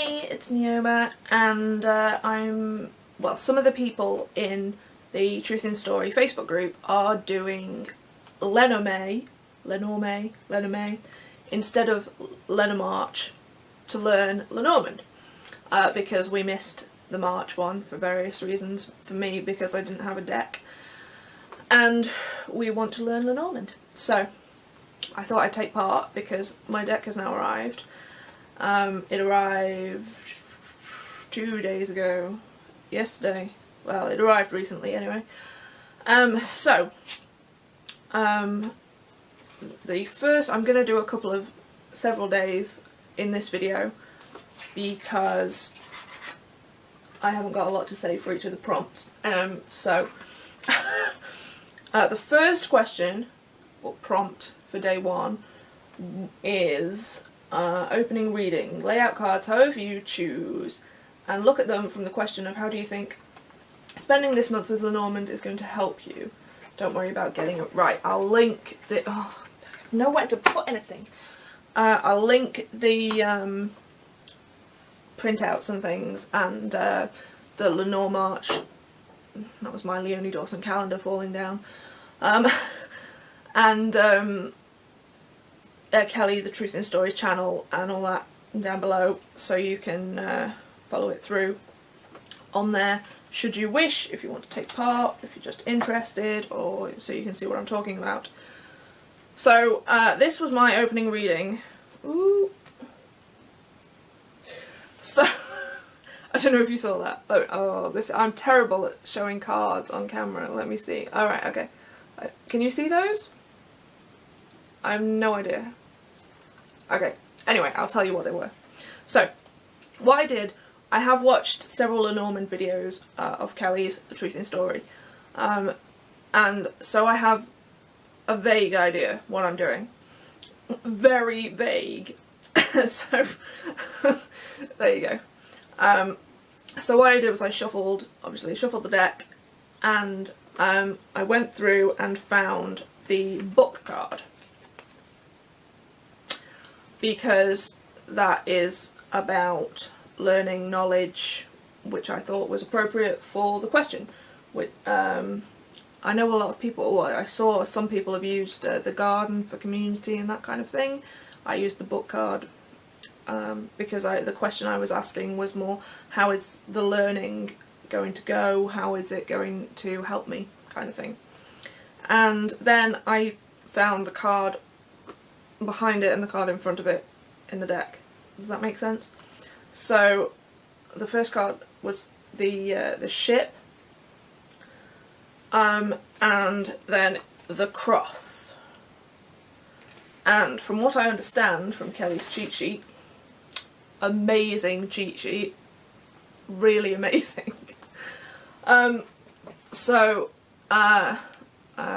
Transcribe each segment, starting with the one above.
Hey, it's Neoma, and well, some of the people in the Truth in Story Facebook group are doing LenorMay, instead of LenorMarch to learn Lenormand, because we missed the March one for various reasons. For me, because I didn't have a deck, and we want to learn Lenormand. So I thought I'd take part because my deck has now arrived. It arrived 2 days ago, yesterday. Well, it arrived recently anyway. The first, I'm going to do several days in this video because I haven't got a lot to say for each of the prompts. The first question, or prompt for day one, is opening reading. Lay out cards however you choose and look at them from the question of how do you think spending this month with Lenormand is going to help you. Don't worry about getting it right. I'll link the... oh, I have nowhere to put anything. I'll link the printouts and things, and the LenorMarch. That was my Leonie Dawson calendar falling down. Kelly, the Truth in Stories channel, and all that down below, so you can follow it through on there should you wish, if you want to take part, if you're just interested, or so you can see what I'm talking about. So this was my opening reading. Ooh. So I don't know if you saw that. I'm terrible at showing cards on camera. Let me see. Alright, okay. Can you see those? I have no idea. Okay, anyway, I'll tell you what they were. So, what I did, I have watched several Lenormand videos of Kelly's The Truth in Story, and so I have a vague idea what I'm doing. Very vague. So, there you go. So what I did was I shuffled the deck, and I went through and found the book card, because that is about learning knowledge, which I thought was appropriate for the question. I know a lot of people, well, I saw some people have used the garden for community and that kind of thing. I used the book card because the question I was asking was more, how is the learning going to go? How is it going to help me, kind of thing. And then I found the card behind it and the card in front of it in the deck. Does that make sense? So the first card was the ship, and then the cross. And from what I understand from Kelly's cheat sheet, amazing cheat sheet, really amazing.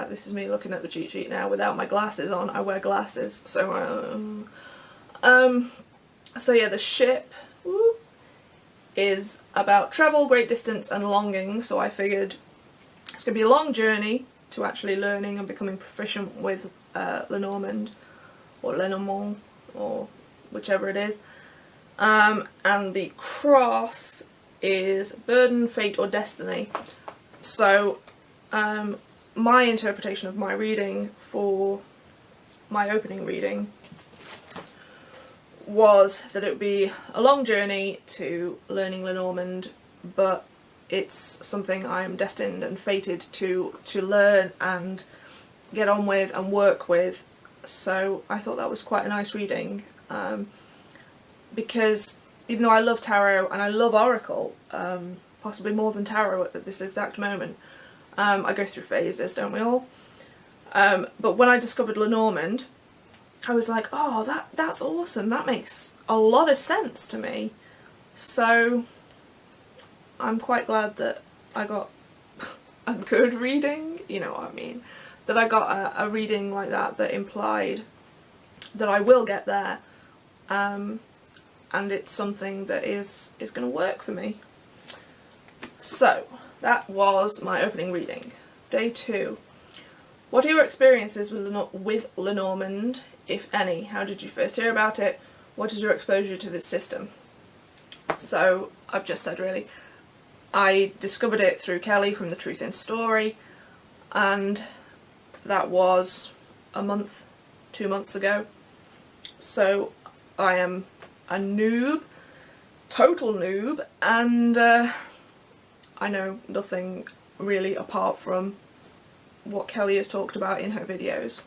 This is me looking at the cheat sheet now without my glasses on. I wear glasses, so yeah, the ship is about travel, great distance and longing, so I figured it's going to be a long journey to actually learning and becoming proficient with Lenormand, or Lenormand, or whichever it is. And the cross is burden, fate or destiny. So my interpretation of my reading for my opening reading was that it would be a long journey to learning Lenormand, but it's something I am destined and fated to learn and get on with and work with. So I thought that was quite a nice reading, because even though I love tarot and I love Oracle, possibly more than tarot at this exact moment, I go through phases, don't we all? But when I discovered Lenormand, I was like, oh, that's awesome, that makes a lot of sense to me. So I'm quite glad that I got a good reading, you know what I mean? That I got a reading like that implied that I will get there, and it's something that is going to work for me. So that was my opening reading. Day 2. What are your experiences with Lenormand, if any? How did you first hear about it? What is your exposure to this system? So I've just said, really, I discovered it through Kelly from The Truth in Story, and that was a month, 2 months ago. So I am a noob, total noob, and I know nothing really apart from what Kelly has talked about in her videos.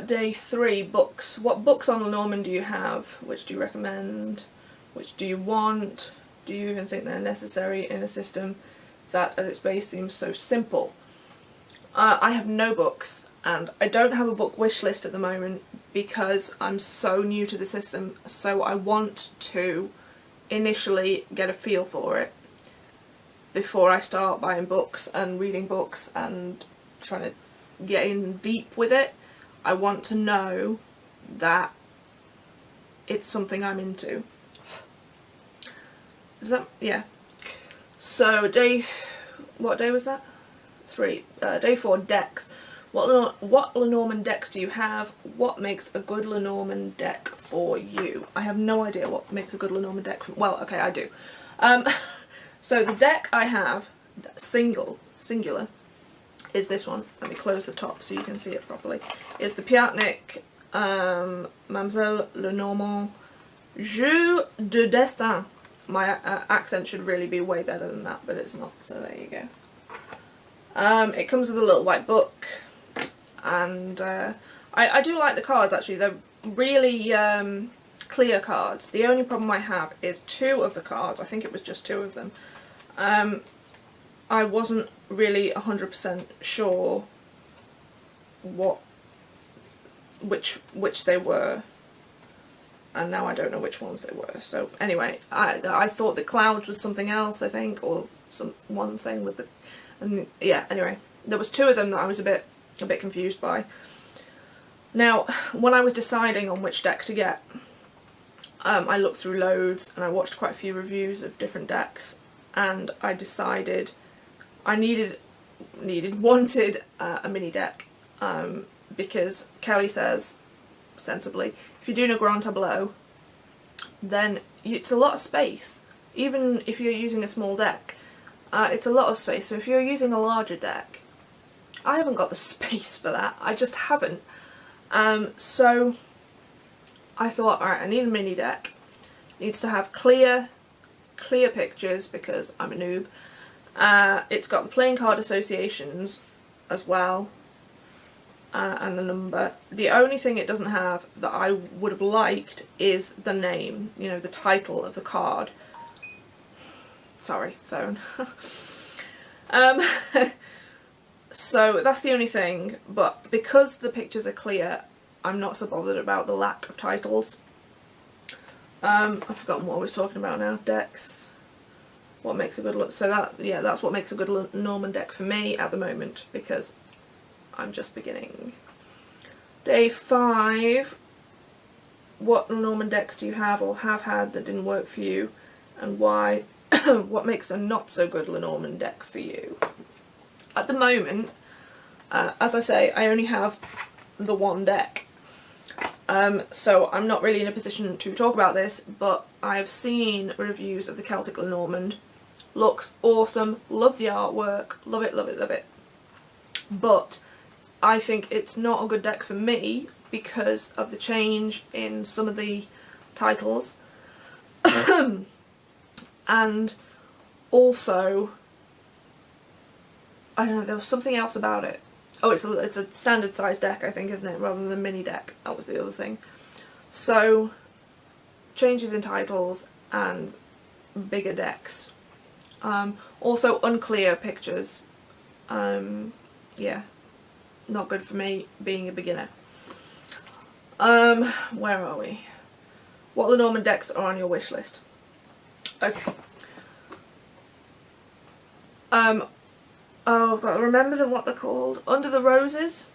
Day 3, books. What books on LenorMay do you have? Which do you recommend? Which do you want? Do you even think they're necessary in a system that at its base seems so simple? I have no books, and I don't have a book wish list at the moment because I'm so new to the system, so I want to initially get a feel for it before I start buying books and reading books and trying to get in deep with it. I want to know that it's something I'm into. Is that, yeah. So what day was that? 3. Day 4, decks. What LenorMay decks do you have? What makes a good LenorMay deck for you? I have no idea what makes a good LenorMay deck for, well, okay, I do. So the deck I have, singular, is this one. Let me close the top so you can see it properly. It's the Piatnik Mademoiselle Lenormand Jeu de Destin. My accent should really be way better than that, but it's not, so there you go. It comes with a little white book, and I do like the cards actually. They're really clear cards. The only problem I have is 2 of the cards, I think it was just 2 of them, I wasn't really 100% sure which they were, and now I don't know which ones they were. So anyway, I thought that clouds was something else, I think, or one thing was the, and yeah, anyway, there was 2 of them that I was a bit confused by. Now, when I was deciding on which deck to get, I looked through loads and I watched quite a few reviews of different decks, and I decided I wanted a mini deck, because Kelly says, sensibly, if you're doing a grand tableau, then it's a lot of space. Even if you're using a small deck, it's a lot of space. So if you're using a larger deck, I haven't got the space for that. I just haven't. So I thought, alright, I need a mini deck. It needs to have clear pictures because I'm a noob. It's got the playing card associations as well, and the number. The only thing it doesn't have that I would have liked is the name, you know, the title of the card. Sorry, phone. So that's the only thing, but because the pictures are clear, I'm not so bothered about the lack of titles. I've forgotten what I was talking about now. Decks. What makes a good look? So that's what makes a good LenorMay deck for me at the moment, because I'm just beginning. Day 5. What LenorMay decks do you have or have had that didn't work for you, and why? What makes a not so good LenorMay deck for you? At the moment, as I say, I only have the one deck. So I'm not really in a position to talk about this, but I've seen reviews of the Celtic LenorMay. Looks awesome, love the artwork, love it, love it, love it. But I think it's not a good deck for me because of the change in some of the titles. And also, I don't know, there was something else about it. Oh, it's a standard size deck, I think, isn't it, rather than a mini deck. That was the other thing. So, changes in titles and bigger decks. Also unclear pictures. Yeah, not good for me being a beginner. Where are we? What LenorMay decks are on your wish list? Okay. Oh, I've got to remember what they're called. Under the Roses,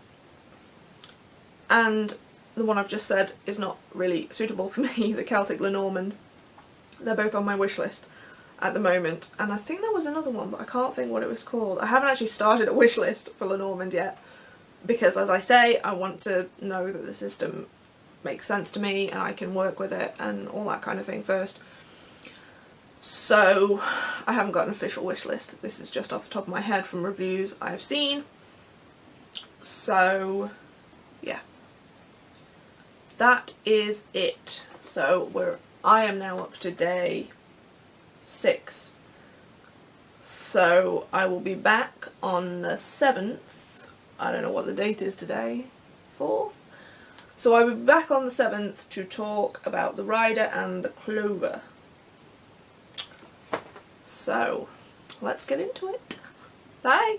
and the one I've just said is not really suitable for me, the Celtic LenorMay. They're both on my wish list at the moment, and I think there was another one, but I can't think what it was called. I haven't actually started a wish list for LenorMay yet, because as I say, I want to know that the system makes sense to me and I can work with it and all that kind of thing first. So I haven't got an official wish list. This is just off the top of my head from reviews I have seen. So yeah, that is it. So I am now up to day 6. So I will be back on the 7th. I don't know what the date is today. 4th? So I will be back on the 7th to talk about the rider and the clover. So let's get into it. Bye!